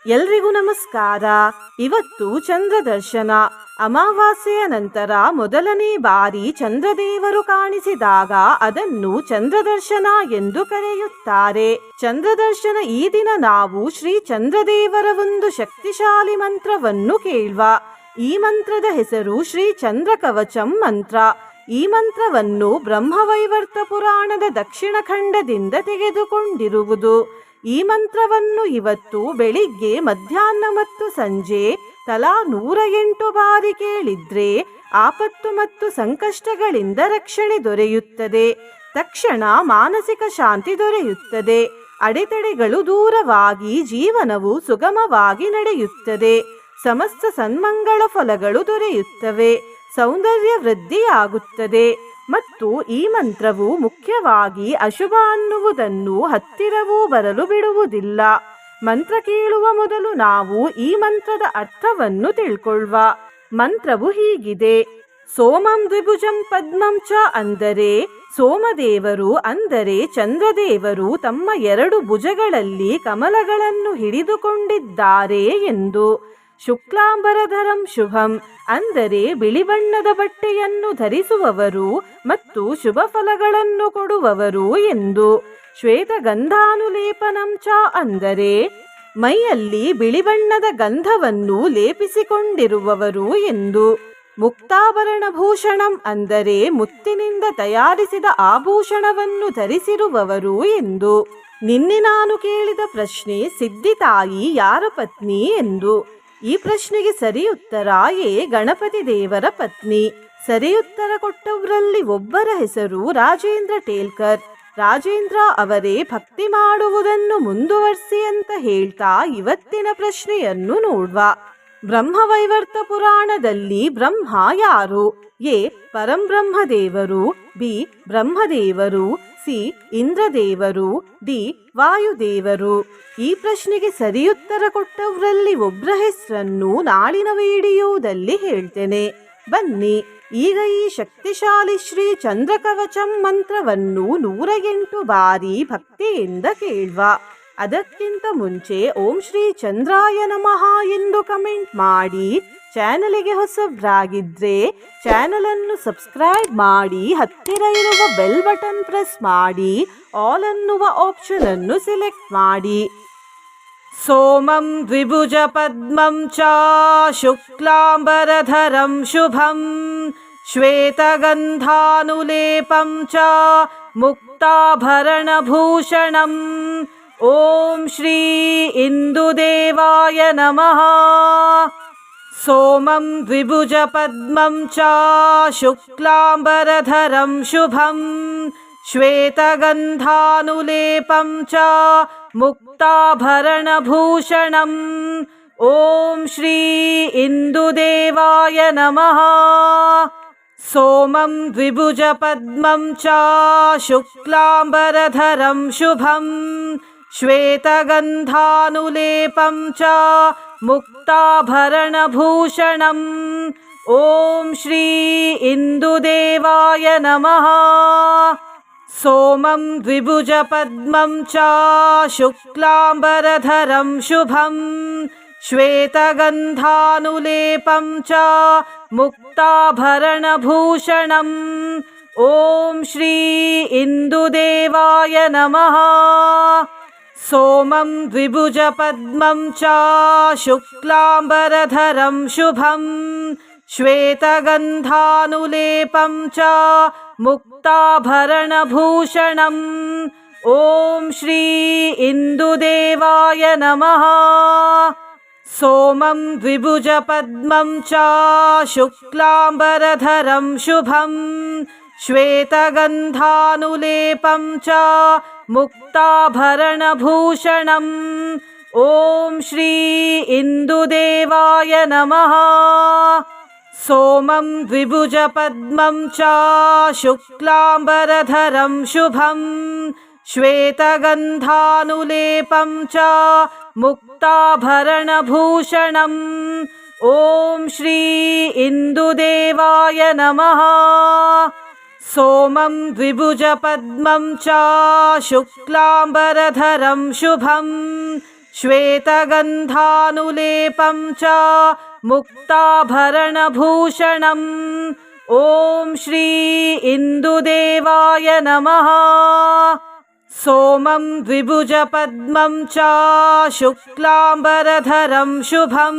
ಎಲ್ರಿಗೂ ನಮಸ್ಕಾರ. ಇವತ್ತು ಚಂದ್ರ ದರ್ಶನ. ಅಮಾವಾಸ್ಯೆಯ ನಂತರ ಮೊದಲನೇ ಬಾರಿ ಚಂದ್ರದೇವರು ಕಾಣಿಸಿದಾಗ ಅದನ್ನು ಚಂದ್ರದರ್ಶನ ಎಂದು ಕರೆಯುತ್ತಾರೆ. ಚಂದ್ರದರ್ಶನ ಈ ದಿನ ನಾವು ಶ್ರೀ ಚಂದ್ರದೇವರ ಒಂದು ಶಕ್ತಿಶಾಲಿ ಮಂತ್ರವನ್ನು ಕೇಳುವ. ಈ ಮಂತ್ರದ ಹೆಸರು ಶ್ರೀ ಚಂದ್ರ ಕವಚಂ ಮಂತ್ರ. ಈ ಮಂತ್ರವನ್ನು ಬ್ರಹ್ಮವೈವರ್ತ ಪುರಾಣದ ದಕ್ಷಿಣ ಖಂಡದಿಂದ ತೆಗೆದುಕೊಂಡಿರುವುದು. ಈ ಮಂತ್ರವನ್ನು ಇವತ್ತು ಬೆಳಿಗ್ಗೆ, ಮಧ್ಯಾಹ್ನ ಮತ್ತು ಸಂಜೆ ತಲಾ 108 ಬಾರಿ ಕೇಳಿದ್ರೆ ಆಪತ್ತು ಮತ್ತು ಸಂಕಷ್ಟಗಳಿಂದ ರಕ್ಷಣೆ ದೊರೆಯುತ್ತದೆ. ತಕ್ಷಣ ಮಾನಸಿಕ ಶಾಂತಿ ದೊರೆಯುತ್ತದೆ. ಅಡೆತಡೆಗಳು ದೂರವಾಗಿ ಜೀವನವು ಸುಗಮವಾಗಿ ನಡೆಯುತ್ತದೆ. ಸಮಸ್ತ ಸನ್ಮಂಗಳ ಫಲಗಳು ದೊರೆಯುತ್ತವೆ. ಸೌಂದರ್ಯ ವೃದ್ಧಿಯಾಗುತ್ತದೆ. ಮತ್ತು ಈ ಮಂತ್ರವು ಮುಖ್ಯವಾಗಿ ಅಶುಭ ಅನ್ನುವುದನ್ನು ಹತ್ತಿರವೂ ಬರಲು ಬಿಡುವುದಿಲ್ಲ. ಮಂತ್ರ ಕೇಳುವ ಮೊದಲು ನಾವು ಈ ಮಂತ್ರದ ಅರ್ಥವನ್ನು ತಿಳ್ಕೊಳ್ಳುವ. ಮಂತ್ರವು ಹೀಗಿದೆ: ಸೋಮಂ ದ್ವಿಭುಜಂ ಪದ್ಮಂ ಚ, ಅಂದರೆ ಸೋಮದೇವರು ಅಂದರೆ ಚಂದ್ರದೇವರು ತಮ್ಮ 2 ಭುಜಗಳಲ್ಲಿ ಕಮಲಗಳನ್ನು ಹಿಡಿದುಕೊಂಡಿದ್ದಾರೆ ಎಂದು. ಶುಕ್ಲಾಂಬರಧರಂ ಶುಭಂ, ಅಂದರೆ ಬಿಳಿ ಬಣ್ಣದ ಬಟ್ಟೆಯನ್ನು ಧರಿಸುವವರು ಮತ್ತು ಶುಭ ಫಲಗಳನ್ನು ಕೊಡುವವರು ಎಂದು. ಶ್ವೇತಗಂಧಾನುಲೇಪನಂ ಚ, ಅಂದರೆ ಮೈಯಲ್ಲಿ ಬಿಳಿ ಬಣ್ಣದ ಗಂಧವನ್ನು ಲೇಪಿಸಿಕೊಂಡಿರುವವರು ಎಂದು. ಮುಕ್ತಾಭರಣ ಭೂಷಣಂ, ಅಂದರೆ ಮುತ್ತಿನಿಂದ ತಯಾರಿಸಿದ ಆಭೂಷಣವನ್ನು ಧರಿಸಿರುವವರು ಎಂದು. ನಿನ್ನೆ ನಾನು ಕೇಳಿದ ಪ್ರಶ್ನೆ, ಸಿದ್ಧಿತಾಯಿ ಯಾರ ಪತ್ನಿ ಎಂದು. ಈ ಪ್ರಶ್ನೆಗೆ ಸರಿ ಉತ್ತರ ಎ, ಗಣಪತಿ ದೇವರ ಪತ್ನಿ. ಸರಿ ಉತ್ತರ ಕೊಟ್ಟವರಲ್ಲಿ ಒಬ್ಬರ ಹೆಸರು ರಾಜೇಂದ್ರ ಟೇಲ್ಕರ್. ರಾಜೇಂದ್ರ ಅವರೇ ಭಕ್ತಿ ಮಾಡುವುದನ್ನು ಮುಂದುವರಿಸಿ ಅಂತ ಹೇಳ್ತಾ ಇವತ್ತಿನ ಪ್ರಶ್ನೆಯನ್ನು ನೋಡುವ. ಬ್ರಹ್ಮವೈವರ್ತ ಪುರಾಣದಲ್ಲಿ ಬ್ರಹ್ಮ ಯಾರು? ಎ, ಪರಂಬ್ರಹ್ಮದೇವರು, ಬಿ, ಬ್ರಹ್ಮದೇವರು, ಸಿ, ಇಂದ್ರದೇವರು, ಡಿ, ವಾಯುದೇವರು. ಈ ಪ್ರಶ್ನೆಗೆ ಸರಿಯುತ್ತರ ಕೊಟ್ಟವರಲ್ಲಿ ಒಬ್ಬರ ಹೆಸರನ್ನು ನಾಳಿನ ವಿಡಿಯೋದಲ್ಲಿ ಹೇಳ್ತೇನೆ. ಬನ್ನಿ ಈಗ ಈ ಶಕ್ತಿಶಾಲಿ ಶ್ರೀ ಚಂದ್ರ ಕವಚಂ ಮಂತ್ರವನ್ನು 108 ಬಾರಿ ಭಕ್ತಿಯಿಂದ ಕೇಳುವ. ಅದಕ್ಕಿಂತ ಮುಂಚೆ ಓಂ ಶ್ರೀ ಚಂದ್ರಾಯ ನಮಃ ಎಂದು ಕಮೆಂಟ್ ಮಾಡಿ. ಚಾನಲಿಗೆ ಹೊಸಬ್ರಾಗಿದ್ರೆ ಚಾನಲ್ ಅನ್ನು ಸಬ್ಸ್ಕ್ರೈಬ್ ಮಾಡಿ. ಹತ್ತಿರ ಇರುವ ಬೆಲ್ ಬಟನ್ ಪ್ರೆಸ್ ಮಾಡಿ. ಆಲ್ ಅನ್ನುವ ಆಪ್ಷನ್ ಅನ್ನು ಸೆಲೆಕ್ಟ್ ಮಾಡಿ. ಸೋಮಂ ದ್ವಿಭುಜ ಪದ್ಮಂ ಚ, ಶುಕ್ಲಾಂಬರಧರಂ ಶುಭಂ, ಶ್ವೇತಗಂಧಾನುಲೇಪಂ ಚ, ಮುಕ್ತಾಭರಣಭೂಷಣಂ. ಓಂ ಶ್ರೀ ಇಂದುದೇವಾಯ ನಮಃ. ಸೋಮಂ ದ್ವಿಭುಜ ಪದ್ಮಂ ಚ, ಶುಕ್ಲಾಂಬರಧರಂ ಶುಭಂ, ಶ್ವೇತಗಂಧಾನುಲೇಪಂ ಚ, ಮುಕ್ತಾಭರಣಭೂಷಣಂ. ಓಂ ಶ್ರೀ ಇಂದುದೇವಾಯ ನಮಃ. ಸೋಮಂ ದ್ವಿಭುಜ ಪದ್ಮಂ ಚ, ಶುಕ್ಲಾಂಬರಧರಂ ಶುಭಂ, ಶ್ವೇತಗಂಧಾನುಲೇಪಂ ಚ, ಮುಕ್ತಾಭರಣಭೂಷಣಂ. ಓಂ ಶ್ರೀ ಇಂದುದೇವಾಯ ನಮಃ. ಸೋಮಂ ದ್ವಿಭುಜ ಪದ್ಮಂ ಚ, ಶುಕ್ಲಾಂಬರಧರಂ ಶುಭಂ, ಶ್ವೇತಗಂಧಾನುಲೇಪಂ ಚ, ಮುಕ್ತಾಭರಣಭೂಷಣಂ. ಓಂ ಶ್ರೀ ಇಂದುದೇವಾಯ ನಮಃ. ಸೋಮಂ ದ್ವಿಭುಜ ಪದ್ಮಂ ಚ, ಶುಕ್ಲಾಂಬರಧರಂ ಶುಭಂ, ಶ್ವೇತಗಂಧಾನುಲೇಪಂ ಚ, ಮುಕ್ತಾಭರಣಭೂಷಣಂ. ಓಂ ಶ್ರೀ ಇಂದುದೇವಾಯ ನಮಃ. ಸೋಮಂ ದ್ವಿಭುಜ ಪದ್ಮಂ ಚ, ಶುಕ್ಲಾಂಬರಧರಂ ಶುಭಂ, ಶ್ವೇತಗಂಧಾನುಲೇಪಂ ಚ, ಮುಕ್ತಾಭರಣಭೂಷಣಂ. ಓಂ ಶ್ರೀ ಇಂದುದೇವಾಯ ನಮಃ. ಸೋಮಂ ದ್ವಿಭುಜ ಪದ್ಮಂ ಚ, ಶುಕ್ಲಾಂಬರಧರಂ ಶುಭಂ, ಶ್ವೇತಗಂಧಾನುಲೇಪಂ ಚ, ಮುಕ್ತಾಭರಣಭೂಷಣಂ. ಓಂ ಶ್ರೀ ಇಂದುದೇವಾಯ ನಮಃ. ಸೋಮಂ ದ್ವಿಭುಜ ಪದ್ಮಂ ಚ, ಶುಕ್ಲಾಂಬರಧರಂ ಶುಭಂ, श्वेतगन्धानुलेपं च मुक्ताभरणभूषणम्। ॐ श्री इन्दुदेवाय नमः। सोमं द्विभुजपद्मं च शुक्लाम्बरधरं शुभं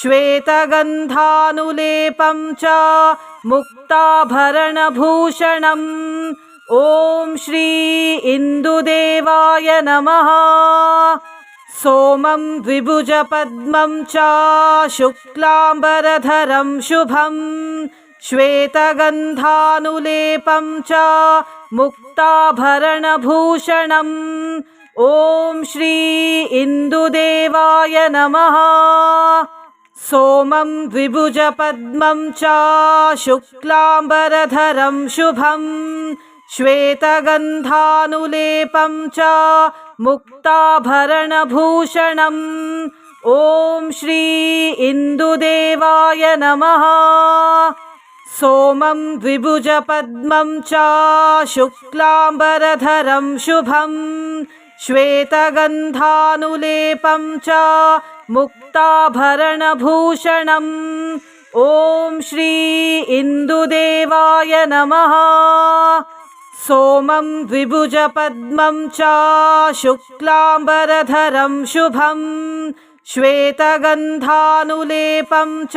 श्वेतगन्धानुलेपं च मुक्ताभरणभूषणम्। ॐ श्री इन्दुदेवाय नमः। सोमं द्विभुजपद्मं च शुक्लाम्बरधरं शुभं श्वेतगन्धानुलेपं च मुक्ताभरणभूषणम्। ॐ श्री इन्दुदेवाय नमः। सोमं द्विभुजपद्मं च शुक्लाम्बरधरं शुभं श्वेतगन्धानुलेपं च मुक्ताभरणभूषणम्। ॐ श्री इन्दुदेवाय नमः। सोमं द्विभुजपद्मं च शुक्लाम्बरधरं शुभं श्वेतगन्धानुलेपं च मुक्ताभरणभूषणम्। ॐ श्री इन्दुदेवाय नमः। सोमं द्विभुजपद्मं च शुक्लाम्बरधरं शुभं श्वेतगन्धानुलेपं च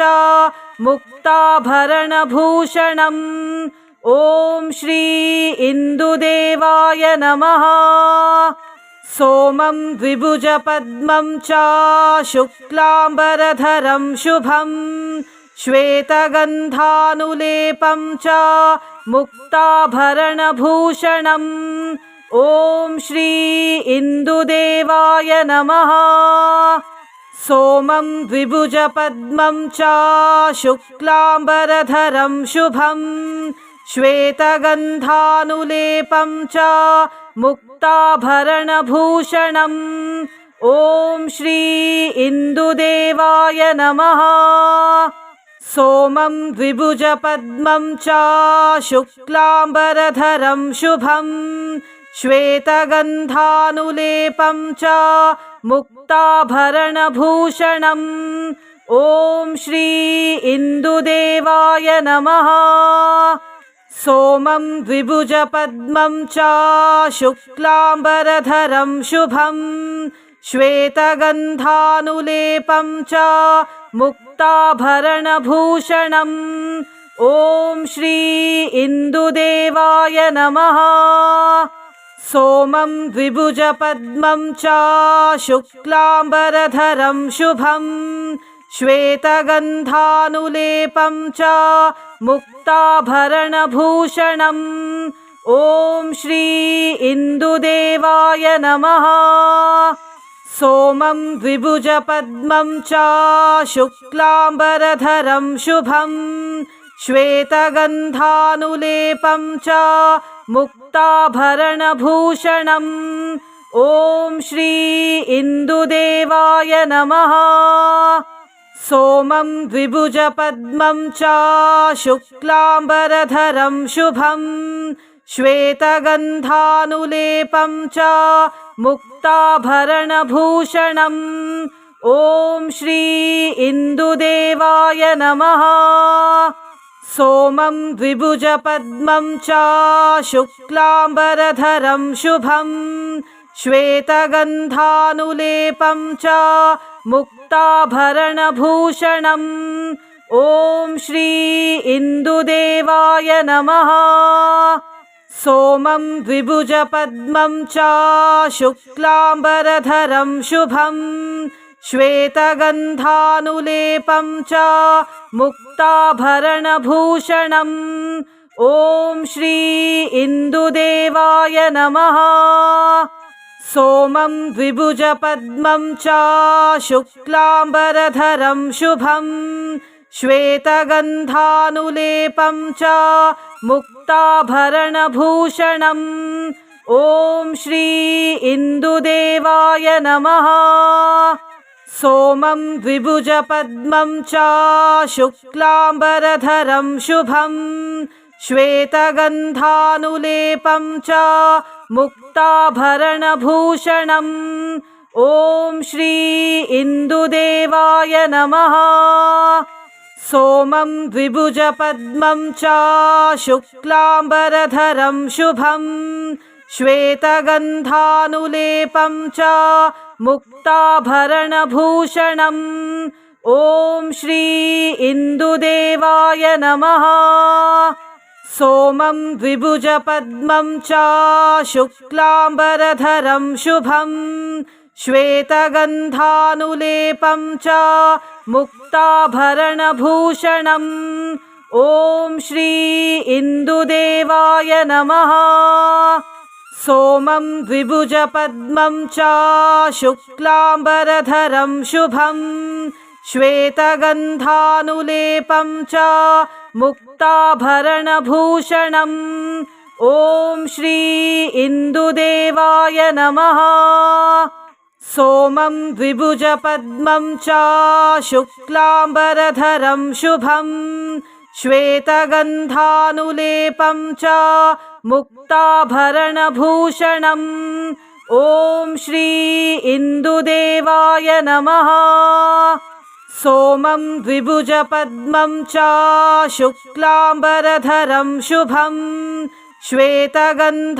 मुक्ताभरणभूषणम्। ॐ श्री इन्दुदेवाय नमः। सोमं द्विभुजपद्मं च शुक्लाम्बरधरं शुभं श्वेतगन्धानुलेपं च मुक्ताभरणभूषणम्। ॐ श्री इन्दुदेवाय नमः। सोमं द्विभुजपद्मं च शुक्लाम्बरधरं शुभं श्वेतगन्धानुलेपं च मुक्ताभरणभूषणम्। ॐ श्री इन्दुदेवाय नमः। सोमं द्विभुजपद्मं च शुक्लाम्बरधरं शुभं श्वेतगन्धानुलेपं च मुक्ताभरणभूषणम्। ॐ श्री इन्दुदेवाय नमः। सोमं द्विभुजपद्मं च शुक्लाम्बरधरं शुभं श्वेतगन्धानुलेपं च मुक्ताभरणभूषणम्। ॐ श्री इन्दुदेवाय नमः। सोमं द्विभुजपद्मं च शुक्लाम्बरधरं शुभं श्वेतगन्धानुलेपं च मुक्ताभरणभूषणम्। ॐ श्री इन्दुदेवाय नमः। सोमं द्विभुजपद्मं च शुक्लाम्बरधरं शुभं श्वेतगन्धानुलेपं च मुक्ताभरणभूषणम्। ॐ श्री इन्दुदेवाय नमः। सोमं द्विभुजपद्मं च शुक्लाम्बरधरं शुभं श्वेतगन्धानुलेपं च मुक्ताभरणभूषणम्। ॐ श्री इन्दुदेवाय नमः। सोमं द्विभुजपद्मं च शुक्लाम्बरधरं शुभं श्वेतगन्धानुलेपं च मुक्ताभरणभूषणम्। ॐ श्री इन्दुदेवाय नमः। सोमं द्विभुजपद्मं च शुक्लाम्बरधरं शुभं श्वेतगन्धानुलेपं च मुक्ताभरणभूषणम्। ॐ श्री इन्दुदेवाय नमः। सोमं द्विभुजपद्मं च शुक्लाम्बरधरं शुभं श्वेतगन्धानुलेपं च मुक्ताभरणभूषणम्। ॐ श्री इन्दुदेवाय नमः। सोमं द्विभुजपद्मं च शुक्लाम्बरधरं शुभं श्वेतगन्धानुलेपं च मुक्ताभरणभूषणम्। ॐ श्री इन्दुदेवाय नमः। सोमं द्विभुजपद्मं च शुक्लाम्बरधरं शुभं श्वेतगन्धानुलेपं च मुक्ताभरणभूषणम् ॐ श्री इन्दुदेवाय नमः। सोमं द्विभुजपद्मं च शुक्लाम्बरधरं शुभं श्वेतगन्धानुलेपं च मुक्ताभरणभूषणम् ॐ श्री इन्दुदेवाय नमः। सोमं द्विभुजपद्मं च शुक्लाम्बरधरं शुभं श्वेतगन्धानुलेपं च मुक्ताभरणभूषणम् ॐ श्री इन्दुदेवाय नमः। सोमं द्विभुजपद्मं च शुक्लाम्बरधरं शुभं श्वेतगन्धानुलेपं च मुक्ताभरणभूषणम् ॐ श्री इन्दुदेवाय नमः। सोमं द्विभुजपद्मं च शुक्लाम्बरधरं शुभं श्वेतगन्धानुलेपं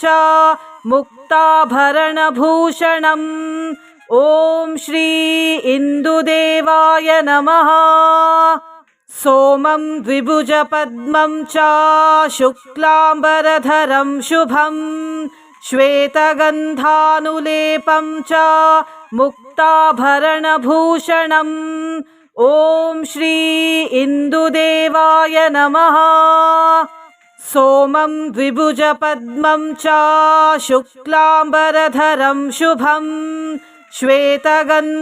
च मुक्ताभरणभूषणम् ॐ श्री इन्दुदेवाय नमः। सोमं द्विभुजपद्मं च शुक्लाम्बरधरं शुभं श्वेतगन्धानुलेपं च मुक्ताभरणभूषणम् ॐ श्री इन्दुदेवाय नमः। सोमं द्विभुजपद्मं च शुक्लाम्बरधरं शुभं श्वेतगन्धानुलेपं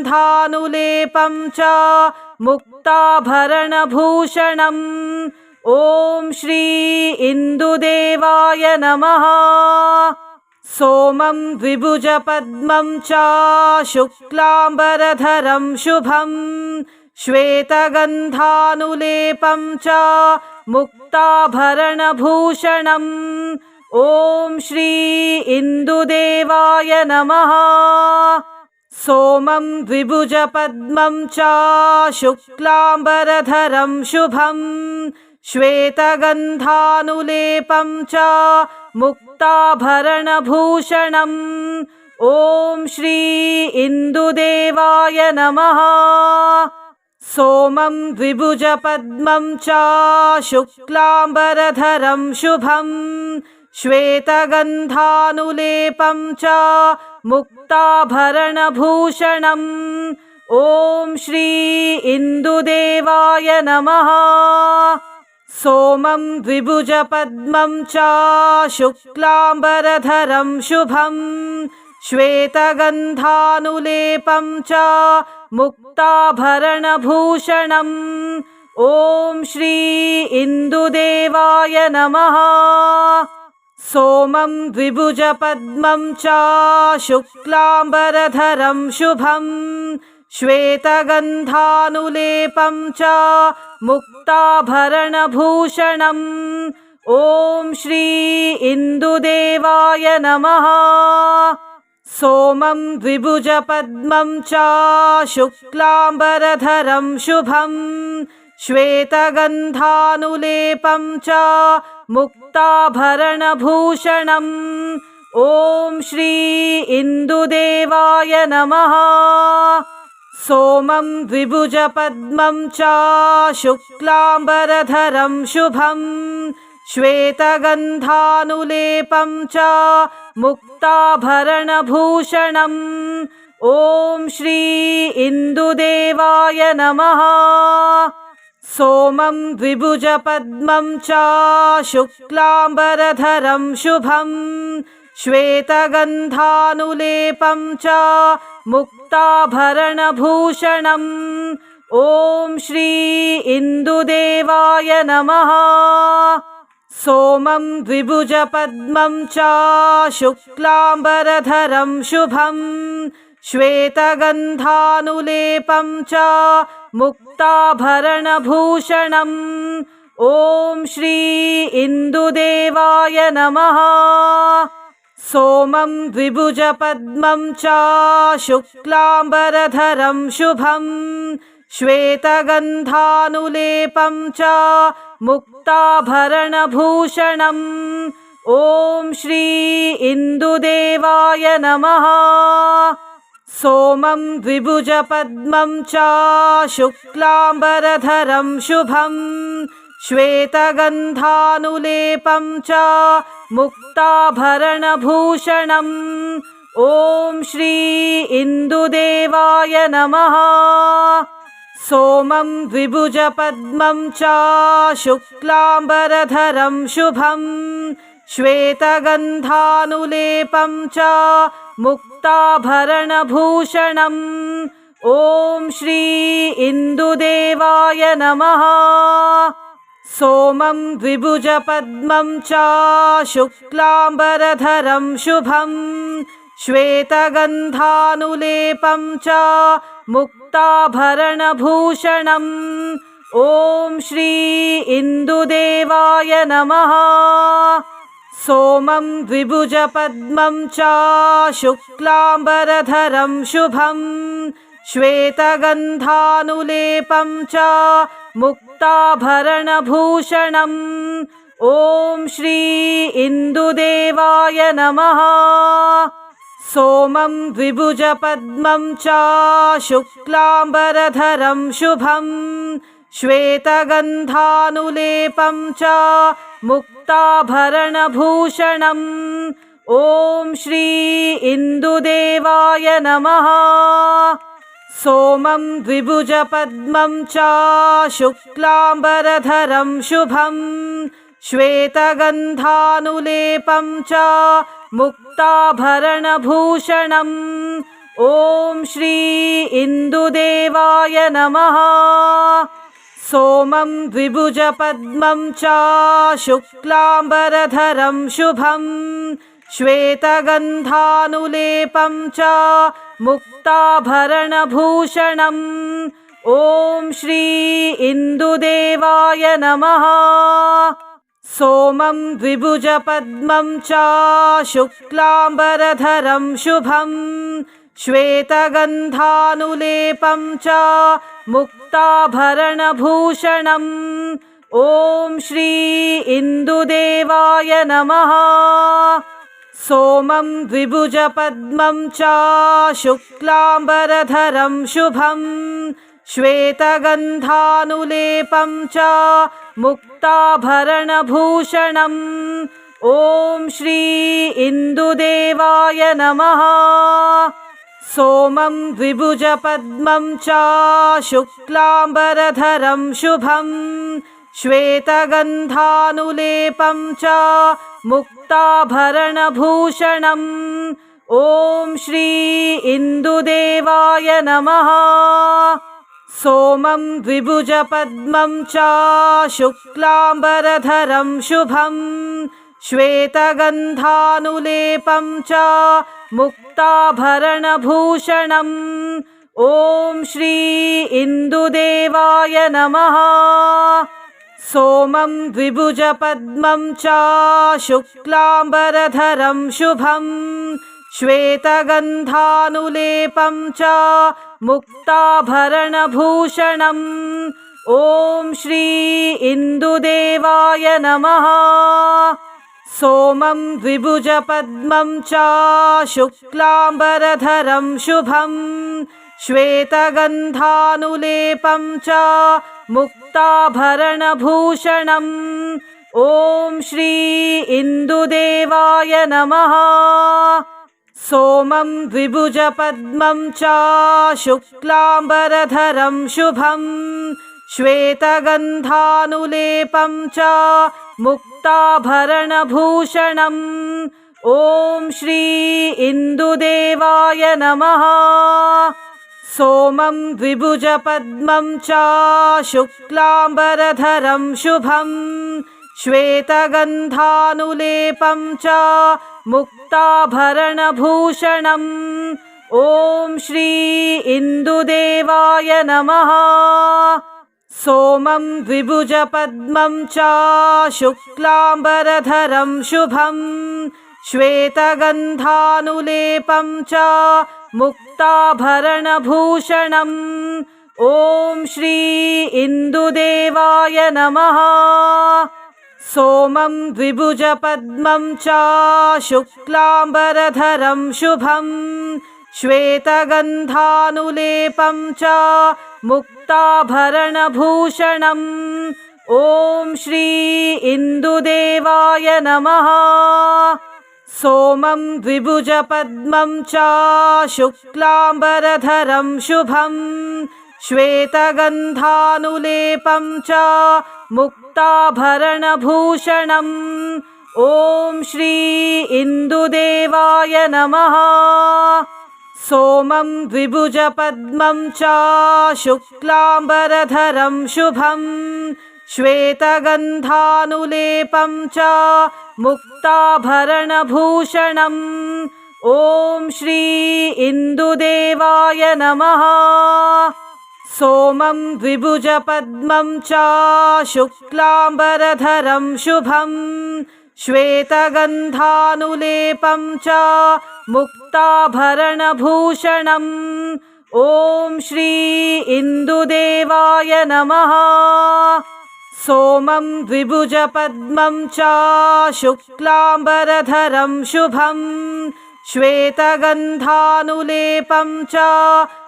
च मुक्ताभरणभूषणम् ॐ श्री इन्दुदेवाय नमः। सोमं द्विभुजपद्मं च शुक्लाम्बरधरं शुभं श्वेतगन्धानुलेपं च मुक्ताभरणभूषणम् ॐ श्री इन्दुदेवाय नमः। सोमं द्विभुजपद्मं च शुक्लाम्बरधरं शुभं श्वेतगन्धानुलेपं च मुक्ताभरणभूषणम् ॐ श्री इन्दुदेवाय नमः। सोमं द्विभुजपद्मं च शुक्लाम्बरधरं शुभं श्वेतगन्धानुलेपं च मुक्ताभरणभूषणम् ॐ श्री इन्दुदेवाय नमः। सोमं द्विभुजपद्मं च शुक्लाम्बरधरं शुभं श्वेतगन्धानुलेपं च मुक्ताभरणभूषणम् ॐ श्री इन्दुदेवाय नमः। सोमं द्विभुजपद्मं च शुक्लाम्बरधरं शुभं श्वेतगन्धानुलेपं च मुक्ताभरणभूषणम् ॐ श्री इन्दुदेवाय नमः। सोमं द्विभुजपद्मं च शुक्लाम्बरधरं शुभं श्वेतगन्धानुलेपं च मुक्ताभरणभूषणम् ॐ श्री इन्दुदेवाय नमः। सोमं द्विभुजपद्मं च शुक्लाम्बरधरं शुभं श्वेतगन्धानुलेपं च मुक्ताभरणभूषणम् ॐ श्री इन्दुदेवाय नमः। सोमं द्विभुजपद्मं च शुक्लाम्बरधरं शुभं श्वेतगन्धानुलेपं च मुक्ताभरणभूषणम् ॐ श्री इन्दुदेवाय नमः। सोमं द्विभुजपद्मं च शुक्लाम्बरधरं शुभं श्वेतगन्धानुलेपं च मुक्ताभरणभूषणम् ॐ श्री इन्दुदेवाय नमः। सोमं द्विभुजपद्मं च शुक्लाम्बरधरं शुभं श्वेतगन्धानुलेपं च मुक्ताभरणभूषणम् ॐ श्री इन्दुदेवाय नमः। सोमं द्विभुजपद्मं च शुक्लाम्बरधरं शुभं श्वेतगन्धानुलेपं च मुक्ताभरणभूषणम् ॐ श्री इन्दुदेवाय नमः। सोमं द्विभुजपद्मं च शुक्लाम्बरधरं शुभं श्वेतगन्धानुलेपं च मुक्ताभरणभूषणम् ॐ श्री इन्दुदेवाय नमः। सोमं द्विभुजपद्मं च शुक्लाम्बरधरं शुभं श्वेतगन्धानुलेपं च मुक्ताभरणभूषणम् ॐ श्री इन्दुदेवाय नमः। सोमं द्विभुजपद्मं च शुक्लाम्बरधरं शुभं श्वेतगन्धानुलेपं च मुक्ताभरणभूषणम् ॐ श्री इन्दुदेवाय नमः। सोमं द्विभुजपद्मं च शुक्लाम्बरधरं शुभं श्वेतगन्धानुलेपं च मुक्ताभरणभूषणम् ॐ श्री इन्दुदेवाय नमः। सोमं द्विभुजपद्मं च शुक्लाम्बरधरं शुभं श्वेतगन्धानुलेपं च मुक्ताभरणभूषणम् ॐ श्री इन्दुदेवाय नमः। सोमं द्विभुजपद्मं च शुक्लाम्बरधरं शुभं श्वेतगन्धानुलेपं च मुक्ताभरणभूषणम् ॐ श्री इन्दुदेवाय नमः। सोमं द्विभुजपद्मं च शुक्लाम्बरधरं शुभं श्वेतगन्धानुलेपं च मुक्ताभरणभूषणम् ॐ श्री इन्दुदेवाय नमः। सोमं द्विभुजपद्मं च शुक्लाम्बरधरं शुभं श्वेतगन्धानुलेपं च मुक्ताभरणभूषणम् ॐ श्री इन्दुदेवाय नमः। सोमं द्विभुजपद्मं च शुक्लाम्बरधरं शुभं श्वेतगन्धानुलेपं च मुक्ताभरणभूषणम् ॐ श्री इन्दुदेवाय नमः। सोमं द्विभुजपद्मं च शुक्लाम्बरधरं शुभं श्वेतगन्धानुलेपं च मुक्ताभरणभूषणम् ॐ श्री इन्दुदेवाय नमः। सोमं द्विभुजपद्मं च शुक्लाम्बरधरं शुभं श्वेतगन्धानुलेपं च मुक्ताभरणभूषणम् ॐ श्री इन्दुदेवाय नमः। सोमं द्विभुजपद्मं च शुक्लाम्बरधरं शुभं श्वेतगन्धानुलेपं च मुक्ताभरणभूषणम् ॐ श्री इन्दुदेवाय नमः। सोमं द्विभुजपद्मं च शुक्लाम्बरधरं शुभं श्वेतगन्धानुलेपं च मुक्ताभरणभूषणम् ॐ श्री इन्दुदेवाय नमः। सोमं द्विभुजपद्मं च शुक्लाम्बरधरं शुभं श्वेतगन्धानुलेपं च मुक्ताभरणभूषणम् ॐ श्री इन्दुदेवाय नमः। सोमं द्विभुजपद्मं च शुक्लाम्बरधरं शुभं श्वेतगन्धानुलेपं च मुक्ताभरणभूषणम्। ॐ श्री इन्दुदेवाय नमः। सोमं द्विभुजपद्मं च शुक्लाम्बरधरं शुभम् श्वेतगन्धानुलेपं च मुक्ताभरणभूषणम्। ॐ श्री इन्दुदेवाय नमः। सोमं द्विभुजपद्मं च शुक्लाम्बरधरं शुभम् श्वेतगन्धानुलेपं च मुक्ताभरणभूषणम्। ॐ श्री इन्दुदेवाय नमः। सोमं द्विभुजपद्मं च शुक्लाम्बरधरं शुभम् श्वेतगन्धानुलेपं च मुक्ताभरणभूषणम्। ॐ श्री इन्दुदेवाय नमः। सोमं द्विभुजपद्मं च शुक्लाम्बरधरं शुभम् श्वेतगन्धानुलेपं च मुक्ताभरणभूषणम्। ॐ श्री इन्दुदेवाय नमः। सोमं द्विभुजपद्मं च शुक्लाम्बरधरं शुभम् श्वेतगन्धानुलेपं च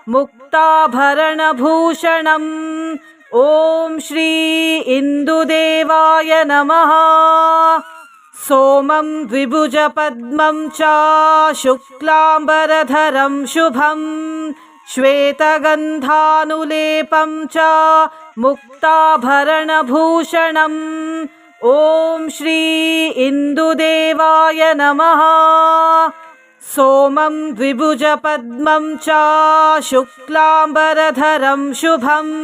मुक्ताभरणभूषणम्। ॐ श्री इन्दुदेवाय नमः। सोमं द्विभुजपद्मं च शुक्लाम्बरधरं शुभम् श्वेतगन्धानुलेपं च मुक्ताभरणभूषणम्। ॐ श्री इन्दुदेवाय नमः। सोमं द्विभुजपद्मं च शुक्लाम्बरधरं शुभम्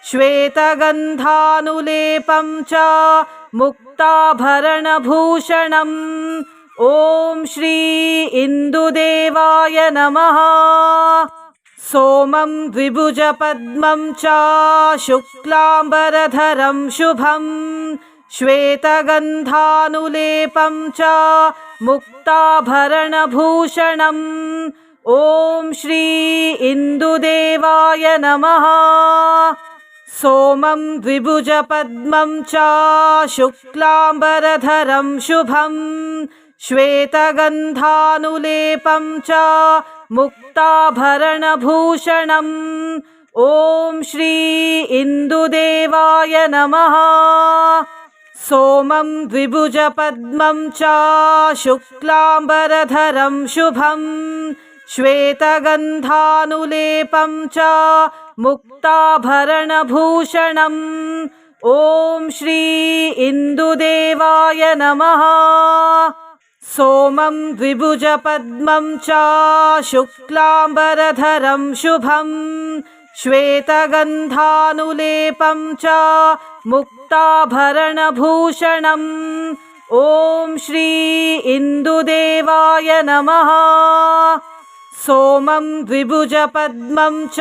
श्वेतगन्धानुलेपं च मुक्ताभरणभूषणम्। ॐ श्री इन्दुदेवाय नमः। सोमं द्विभुजपद्मं च शुक्लाम्बरधरं शुभम् श्वेतगन्धानुलेपं च मुक्ताभरणभूषणम्। ॐ श्री इन्दुदेवाय नमः। सोमं द्विभुजपद्मं च शुक्लाम्बरधरं शुभम् श्वेतगन्धानुलेपं च मुक्ताभरणभूषणम्। ॐ श्री इन्दुदेवाय नमः। सोमं द्विभुजपद्मं च शुक्लाम्बरधरं शुभम् श्वेतगन्धानुलेपं च मुक्ताभरणभूषणम्। ॐ श्री इन्दुदेवाय नमः। सोमं द्विभुजपद्मं च शुक्लाम्बरधरं शुभम् श्वेतगन्धानुलेपं च मुक्ताभरणभूषणम्। ॐ श्री इन्दुदेवाय नमः। सोमं द्विभुजपद्मं च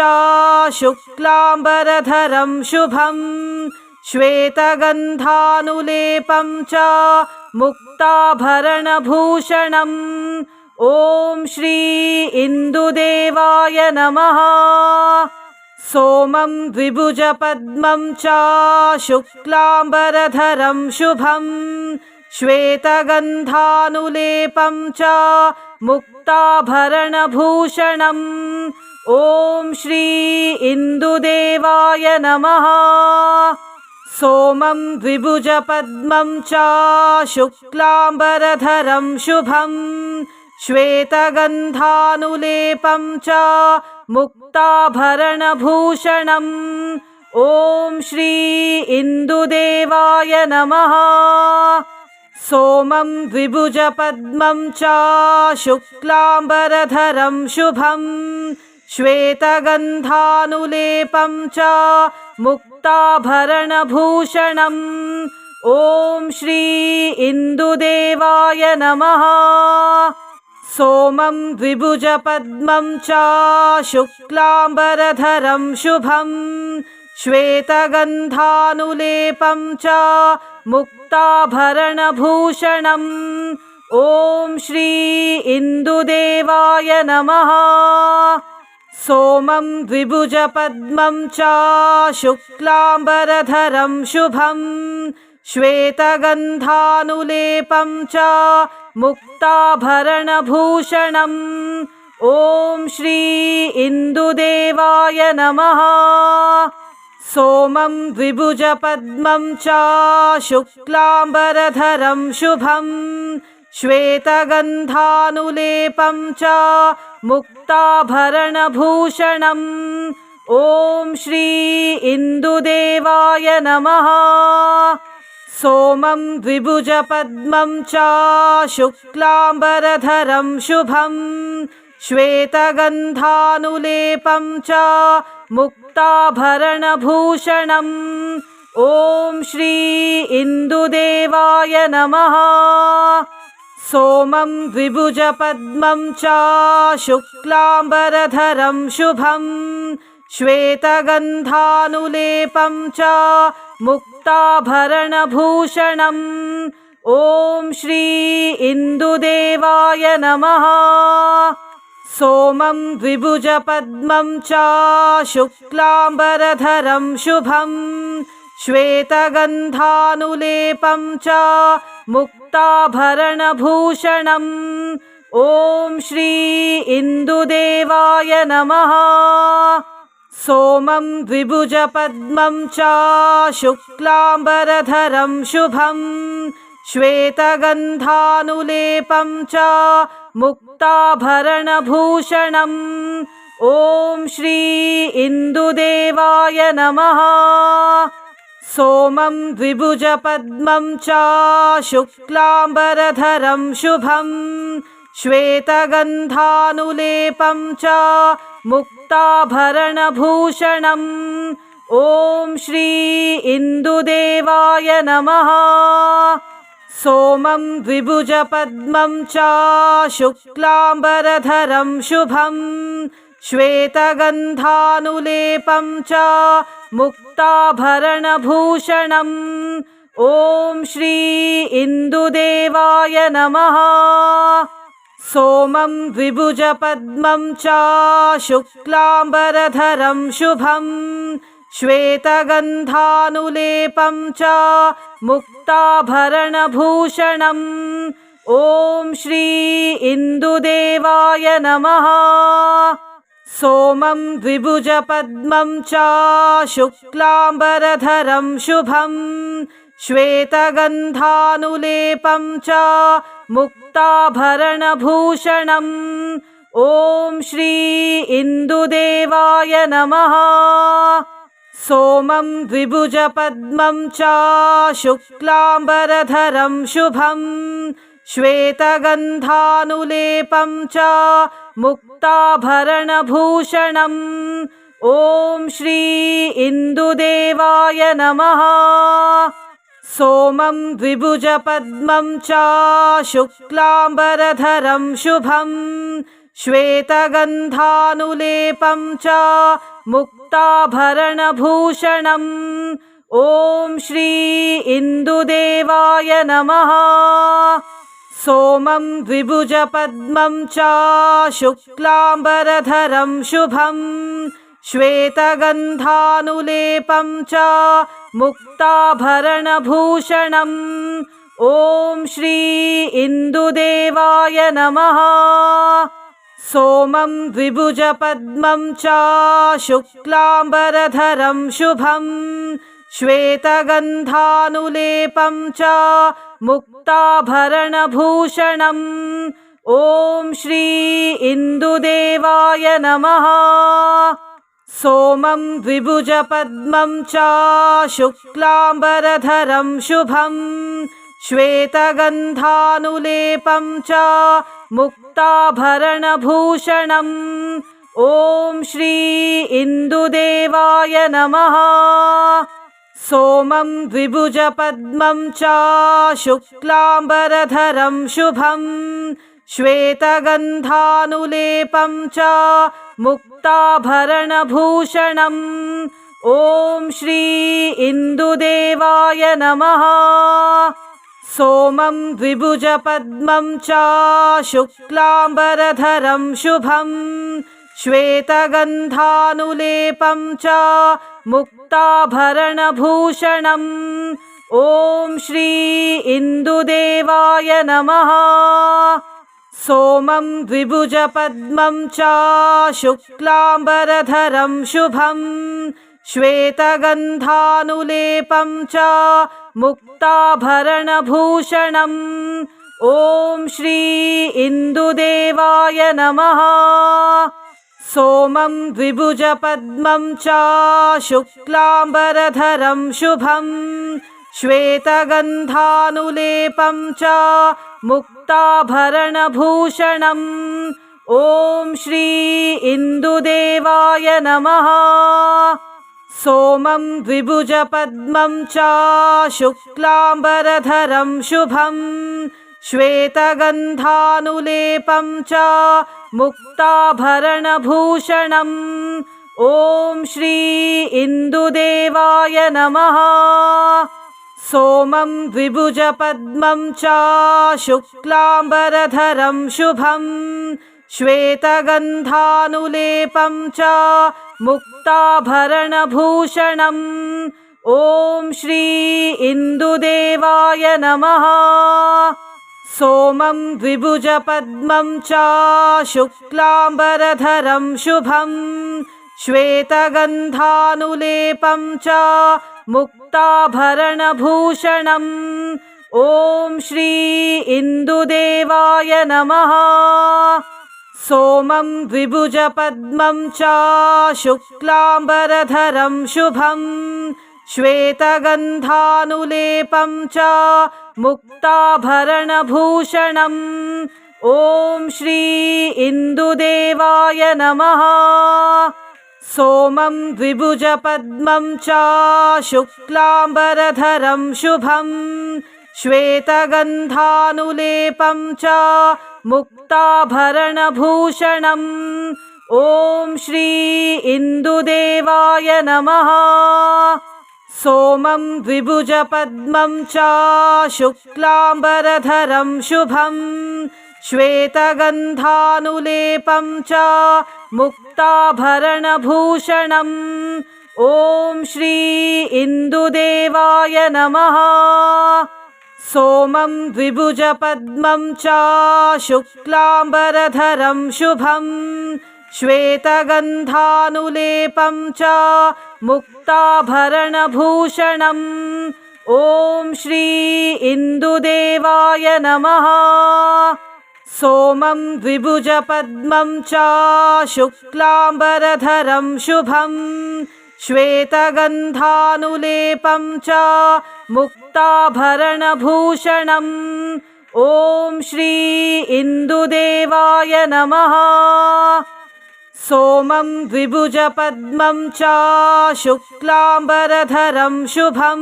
शुक्लाम्बरधरं शुभम् श्वेतगन्धानुलेपं च मुक्ताभरणभूषणम्। ॐ श्री इन्दुदेवाय नमः। सोमं द्विभुजपद्मं च शुक्लाम्बरधरं शुभम् श्वेतगन्धानुलेपं च मुक्ताभरणभूषणम्। ॐ श्री इन्दुदेवाय नमः। सोमं द्विभुजपद्मं च शुक्लाम्बरधरं शुभम् श्वेतगन्धानुलेपं च मुक्ताभरणभूषणम्। ॐ श्री इन्दुदेवाय नमः। सोमं द्विभुजपद्मं च शुक्लाम्बरधरं शुभम् श्वेतगन्धानुलेपं च मुक्ताभरणभूषणम्। ॐ श्री इन्दुदेवाय नमः। सोमं द्विभुजपद्मं च शुक्लाम्बरधरं शुभम् श्वेतगन्धानुलेपं च मुक्ताभरणभूषणम्। ॐ श्री इन्दुदेवाय नमः। सोमं द्विभुजपद्मं च शुक्लाम्बरधरं शुभं श्वेतगन्धानुलेपं च मुक्ताभरणभूषणम् ॐ श्री इन्दुदेवाय नमः। सोमं द्विभुजपद्मं च शुक्लाम्बरधरं शुभं श्वेतगन्धानुलेपं च मुक्ताभरणभूषणम् ॐ श्री इन्दुदेवाय नमः। सोमं द्विभुजपद्मं च शुक्लाम्बरधरं शुभं श्वेतगन्धानुलेपं च मुक्ताभरणभूषणम् ॐ श्री इन्दुदेवाय नमः। सोमं द्विभुजपद्मं च शुक्लाम्बरधरं शुभं श्वेतगन्धानुलेपं च मुक्ताभरणभूषणम् ॐ श्री इन्दुदेवाय नमः। सोमं द्विभुजपद्मं च शुक्लाम्बरधरं शुभं श्वेतगन्धानुलेपं च मुक्ताभरणभूषणम् ॐ श्री इन्दुदेवाय नमः। सोमं द्विभुजपद्मं च शुक्लाम्बरधरं शुभं श्वेतगन्धानुलेपं च मुक्ताभरणभूषणम् ॐ श्री इन्दुदेवाय नमः। सोमं द्विभुजपद्मं च शुक्लाम्बरधरं शुभं श्वेतगन्धानुलेपं च मुक्ताभरणभूषणम् ॐ श्री इन्दुदेवाय नमः। सोमं द्विभुजपद्मं च शुक्लाम्बरधरं शुभं श्वेतगन्धानुलेपं च मुक्ताभरणभूषणम् ॐ श्री इन्दुदेवाय नमः। सोमं द्विभुजपद्मं च शुक्लाम्बरधरं शुभं श्वेतगन्धानुलेपं च मुक्ताभरणभूषणम् ॐ श्री इन्दुदेवाय नमः। सोमं द्विभुजपद्मं च शुक्लाम्बरधरं शुभं श्वेतगन्धानुलेपं च मुक्ताभरणभूषणम् ॐ श्री इन्दुदेवाय नमः। सोमं द्विभुजपद्मं च शुक्लाम्बरधरं शुभं श्वेतगन्धानुलेपं च मुक्ताभरणभूषणम् ॐ श्री इन्दुदेवाय नमः। सोमं द्विभुजपद्मं च शुक्लाम्बरधरं शुभं श्वेतगन्धानुलेपं च मुक्ताभरणभूषणम् ॐ श्री इन्दुदेवाय नमः। सोमं द्विभुजपद्मं च शुक्लाम्बरधरं शुभं श्वेतगन्धानुलेपं च मुक्ताभरणभूषणम् ॐ श्री इन्दुदेवाय नमः। सोमं द्विभुजपद्मं च शुक्लाम्बरधरं शुभं श्वेतगन्धानुलेपं च मुक्ताभरणभूषणम् ॐ श्री इन्दुदेवाय नमः। सोमं द्विभुजपद्मं च शुक्लाम्बरधरं शुभं श्वेतगन्धानुलेपं च मुक्ताभरणभूषणम् ॐ श्री इन्दुदेवाय नमः। सोमं द्विभुजपद्मं च शुक्लाम्बरधरं शुभं श्वेतगन्धानुलेपं च मुक्ताभरणभूषणम् ॐ श्री इन्दुदेवाय नमः। सोमं द्विभुजपद्मं च शुक्लाम्बरधरं शुभं श्वेतगन्धानुलेपं च मुक्ताभरणभूषणम् ॐ श्री इन्दुदेवाय नमः। सोमं द्विभुजपद्मं च शुक्लाम्बरधरं शुभं श्वेतगन्धानुलेपं च मुक्ताभरणभूषणम् ॐ श्री इन्दुदेवाय नमः। सोमं द्विभुजपद्मं च शुक्लाम्बरधरं शुभं श्वेतगन्धानुलेपं च मुक्ताभरणभूषणम् ॐ श्री इन्दुदेवाय नमः। सोमं द्विभुजपद्मं च शुक्लाम्बरधरं शुभं श्वेतगन्धानुलेपं च मुक्ताभरणभूषणम् ॐ श्री इन्दुदेवाय नमः। सोमं द्विभुजपद्मं च शुक्लाम्बरधरं शुभं श्वेतगन्धानुलेपं च मुक्ताभरणभूषणम् ॐ श्री इन्दुदेवाय नमः। सोमं द्विभुजपद्मं च शुक्लाम्बरधरं शुभं श्वेतगन्धानुलेपं च मुक्ताभरणभूषणम् ॐ श्री इन्दुदेवाय नमः। सोमं द्विभुजपद्मं च शुक्लाम्बरधरं शुभं श्वेतगन्धानुलेपं च मुक्ताभरणभूषणम् ॐ श्री इन्दुदेवाय नमः। सोमं द्विभुजपद्मं च शुक्लाम्बरधरं शुभं श्वेतगन्धानुलेपं च मुक्ताभरणभूषणम् ॐ श्री इन्दुदेवाय नमः। सोमं द्विभुजपद्मं च शुक्लाम्बरधरं शुभं श्वेतगन्धानुलेपं च मुक्ताभरणभूषणम् ॐ श्री इन्दुदेवाय नमः। सोमं द्विभुजपद्मं च शुक्लाम्बरधरं शुभं श्वेतगन्धानुलेपं च मुक्ताभरणभूषणम् ॐ श्री इन्दुदेवाय नमः। सोमं द्विभुजपद्मं च शुक्लाम्बरधरं शुभं श्वेतगन्धानुलेपं च मुक्ताभरणभूषणम् ॐ श्री इन्दुदेवाय नमः। सोमं द्विभुजपद्मं च शुक्लाम्बरधरं शुभं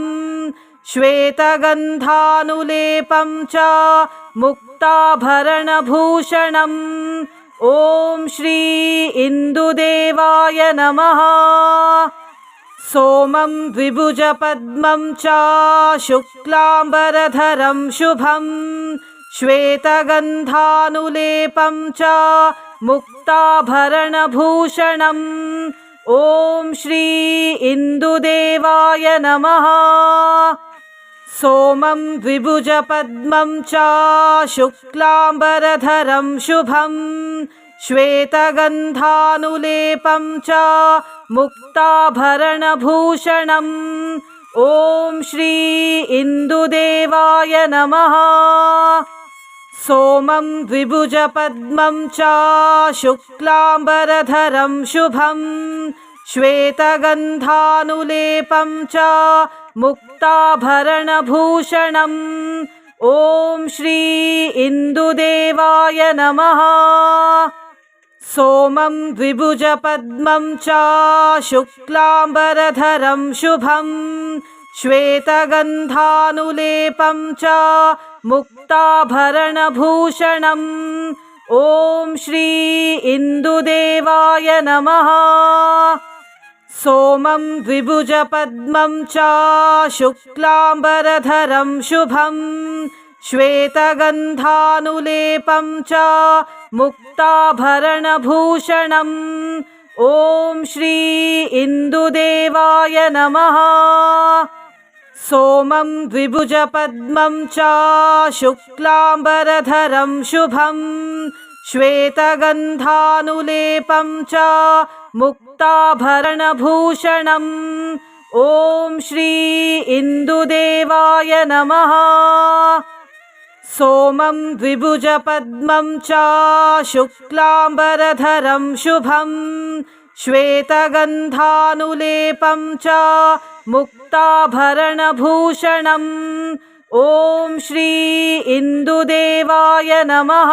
श्वेतगन्धानुलेपं च मुक्ताभरणभूषणम् ॐ श्री इन्दुदेवाय नमः। सोमं द्विभुजपद्मं च शुक्लाम्बरधरं शुभं श्वेतगन्धानुलेपं च मुक्ताभरणभूषणम् ॐ श्री इन्दुदेवाय नमः। सोमं द्विभुजपद्मं च शुक्लाम्बरधरं शुभं श्वेतगन्धानुलेपं च मुक्ताभरणभूषणम् ॐ श्री इन्दुदेवाय नमः। सोमं द्विभुजपद्मं च शुक्लाम्बरधरं शुभं श्वेतगन्धानुलेपं च मुक्ताभरणभूषणम् ॐ श्री इन्दुदेवाय नमः। सोमं द्विभुजपद्मं च शुक्लाम्बरधरं शुभं श्वेतगन्धानुलेपं च मुक्ताभरणभूषणम् ॐ श्री इन्दुदेवाय नमः। सोमं द्विभुजपद्मं च शुक्लाम्बरधरं शुभं श्वेतगन्धानुलेपं च मुक्ताभरणभूषणम्। ॐ श्री इन्दुदेवाय नमः। सोमं द्विभुजपद्मं च शुक्लाम्बरधरं शुभं श्वेतगन्धानुलेपं च मुक्ताभरणभूषणम्। ॐ श्री इन्दुदेवाय नमः। सोमं द्विभुजपद्मं च शुक्लाम्बरधरं शुभं श्वेतगन्धानुलेपं च मुक्ताभरणभूषणम्। ॐ श्री इन्दुदेवाय नमः।